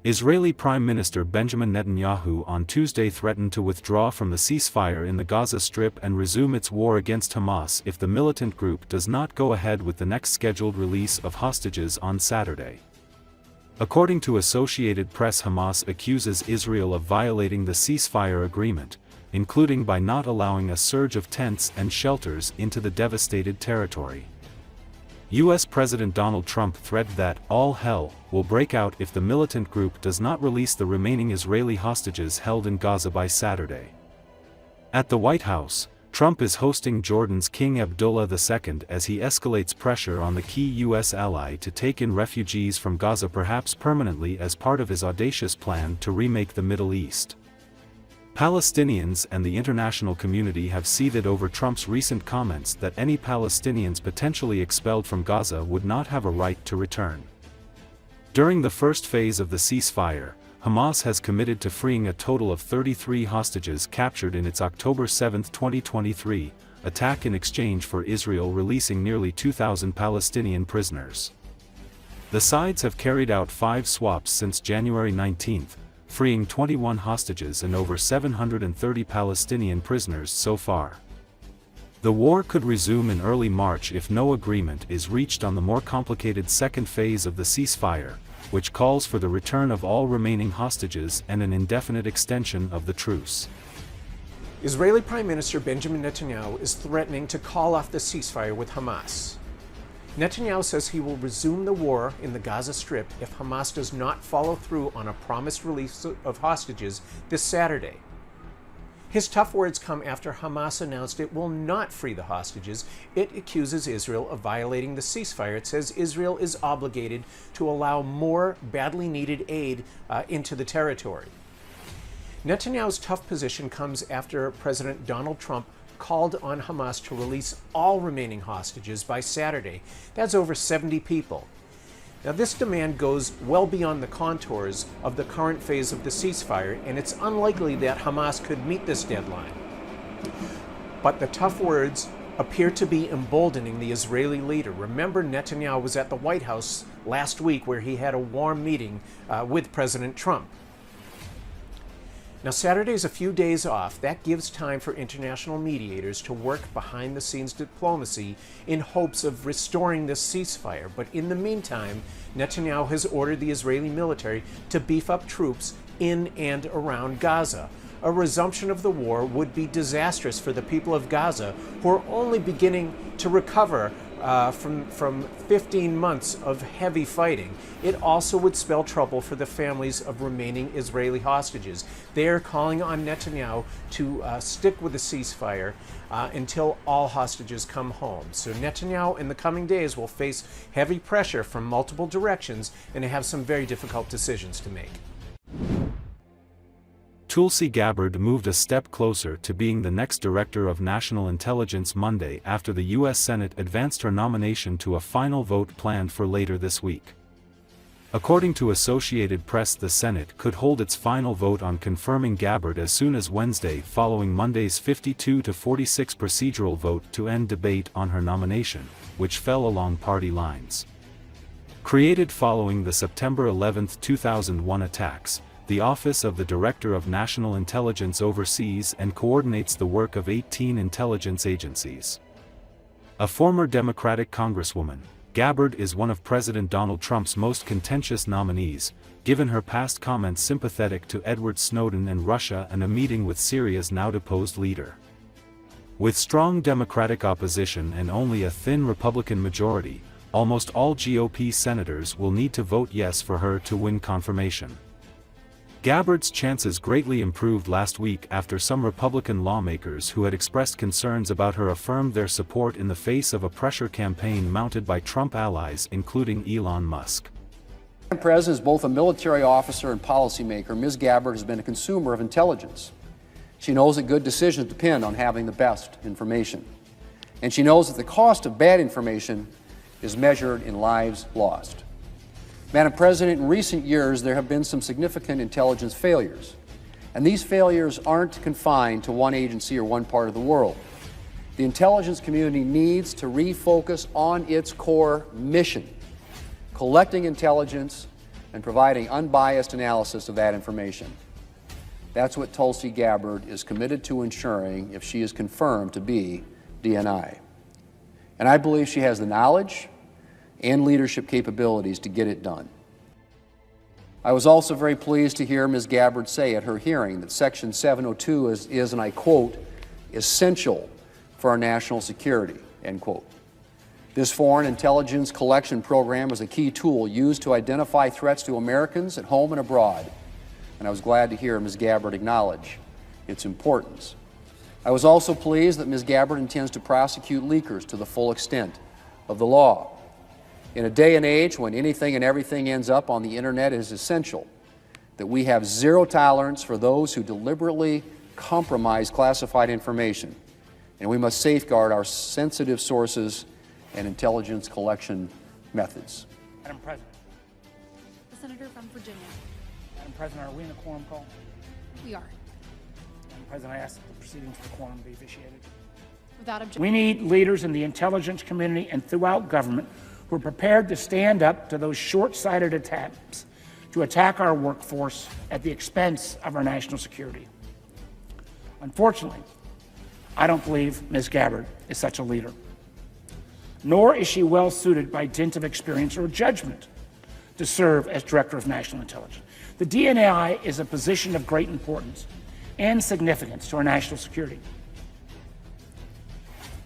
Israeli Prime Minister Benjamin Netanyahu on Tuesday threatened to withdraw from the ceasefire in the Gaza Strip and resume its war against Hamas if the militant group does not go ahead with the next scheduled release of hostages on Saturday. According to Associated Press, Hamas accuses Israel of violating the ceasefire agreement, including by not allowing a surge of tents and shelters into the devastated territory. U.S. President Donald Trump threatened that all hell will break out if the militant group does not release the remaining Israeli hostages held in Gaza by Saturday. At the White House, Trump is hosting Jordan's King Abdullah II as he escalates pressure on the key U.S. ally to take in refugees from Gaza, perhaps permanently, as part of his audacious plan to remake the Middle East. Palestinians and the international community have seethed over Trump's recent comments that any Palestinians potentially expelled from Gaza would not have a right to return. During the first phase of the ceasefire, Hamas has committed to freeing a total of 33 hostages captured in its October 7, 2023, attack, in exchange for Israel releasing nearly 2,000 Palestinian prisoners. The sides have carried out 5 swaps since January 19, freeing 21 hostages and over 730 Palestinian prisoners so far. The war could resume in early March if no agreement is reached on the more complicated second phase of the ceasefire, which calls for the return of all remaining hostages and an indefinite extension of the truce. Israeli Prime Minister Benjamin Netanyahu is threatening to call off the ceasefire with Hamas. Netanyahu says he will resume the war in the Gaza Strip if Hamas does not follow through on a promised release of hostages this Saturday. His tough words come after Hamas announced it will not free the hostages. It accuses Israel of violating the ceasefire. It says Israel is obligated to allow more badly needed aid into the territory. Netanyahu's tough position comes after President Donald Trump called on Hamas to release all remaining hostages by Saturday. That's over 70 people. Now, this demand goes well beyond the contours of the current phase of the ceasefire, and it's unlikely that Hamas could meet this deadline. But the tough words appear to be emboldening the Israeli leader. Remember, Netanyahu was at the White House last week where he had a warm meeting with President Trump. Now, Saturday's a few days off. That gives time for international mediators to work behind-the-scenes diplomacy in hopes of restoring this ceasefire. But in the meantime, Netanyahu has ordered the Israeli military to beef up troops in and around Gaza. A resumption of the war would be disastrous for the people of Gaza, who are only beginning to recover from 15 months of heavy fighting. It also would spell trouble for the families of remaining Israeli hostages. They are calling on Netanyahu to stick with the ceasefire until all hostages come home. So Netanyahu in the coming days will face heavy pressure from multiple directions and have some very difficult decisions to make. Tulsi Gabbard moved a step closer to being the next Director of National Intelligence Monday after the U.S. Senate advanced her nomination to a final vote planned for later this week. According to Associated Press, the Senate could hold its final vote on confirming Gabbard as soon as Wednesday, following Monday's 52-46 procedural vote to end debate on her nomination, which fell along party lines. Created following the September 11, 2001 attacks, the Office of the Director of National Intelligence oversees and coordinates the work of 18 intelligence agencies. A former Democratic Congresswoman, Gabbard is one of President Donald Trump's most contentious nominees, given her past comments sympathetic to Edward Snowden and Russia and a meeting with Syria's now-deposed leader. With strong Democratic opposition and only a thin Republican majority, almost all GOP senators will need to vote yes for her to win confirmation. Gabbard's chances greatly improved last week after some Republican lawmakers who had expressed concerns about her affirmed their support in the face of a pressure campaign mounted by Trump allies, including Elon Musk. Madam President, as both a military officer and policymaker, Ms. Gabbard has been a consumer of intelligence. She knows that good decisions depend on having the best information. And she knows that the cost of bad information is measured in lives lost. Madam President, in recent years, there have been some significant intelligence failures. And these failures aren't confined to one agency or one part of the world. The intelligence community needs to refocus on its core mission, collecting intelligence and providing unbiased analysis of that information. That's what Tulsi Gabbard is committed to ensuring if she is confirmed to be DNI. And I believe she has the knowledge and leadership capabilities to get it done. I was also very pleased to hear Ms. Gabbard say at her hearing that Section 702 is, and I quote, essential for our national security, end quote. This foreign intelligence collection program is a key tool used to identify threats to Americans at home and abroad, and I was glad to hear Ms. Gabbard acknowledge its importance. I was also pleased that Ms. Gabbard intends to prosecute leakers to the full extent of the law. In a day and age when anything and everything ends up on the internet, it is essential that we have zero tolerance for those who deliberately compromise classified information, and we must safeguard our sensitive sources and intelligence collection methods. Madam President. The Senator from Virginia. Madam President, are we in a quorum call? We are. Madam President, I ask that the proceedings for quorum be officiated. Without objection. We need leaders in the intelligence community and throughout government who are prepared to stand up to those short-sighted attempts to attack our workforce at the expense of our national security. Unfortunately, I don't believe Ms. Gabbard is such a leader, nor is she well suited by dint of experience or judgment to serve as Director of National Intelligence. The DNI is a position of great importance and significance to our national security.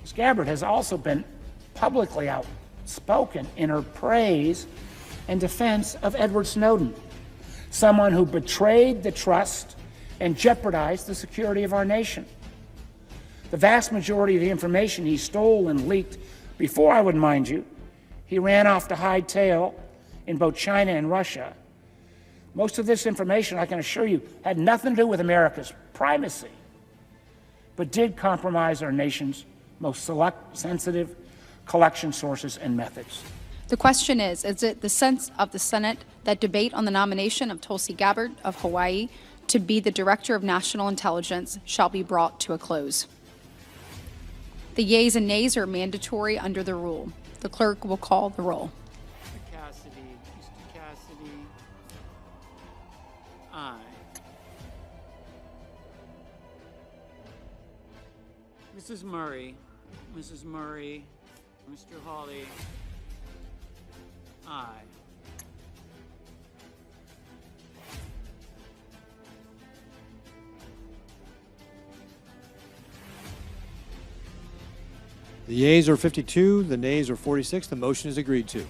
Ms. Gabbard has also been publicly outspoken in her praise and defense of Edward Snowden, someone who betrayed the trust and jeopardized the security of our nation. The vast majority of the information he stole and leaked before, I would mind you, he ran off to hightail in both China and Russia. Most of this information, I can assure you, had nothing to do with America's primacy, but did compromise our nation's most sensitive collection sources and methods. The question is it the sense of the Senate that debate on the nomination of Tulsi Gabbard of Hawaii to be the Director of National Intelligence shall be brought to a close? The yeas and nays are mandatory under the rule. The clerk will call the roll. Mr. Cassidy. Aye. Mrs. Murray. Mr. Hawley. Aye. The yeas are 52, the nays are 46. The motion is agreed to.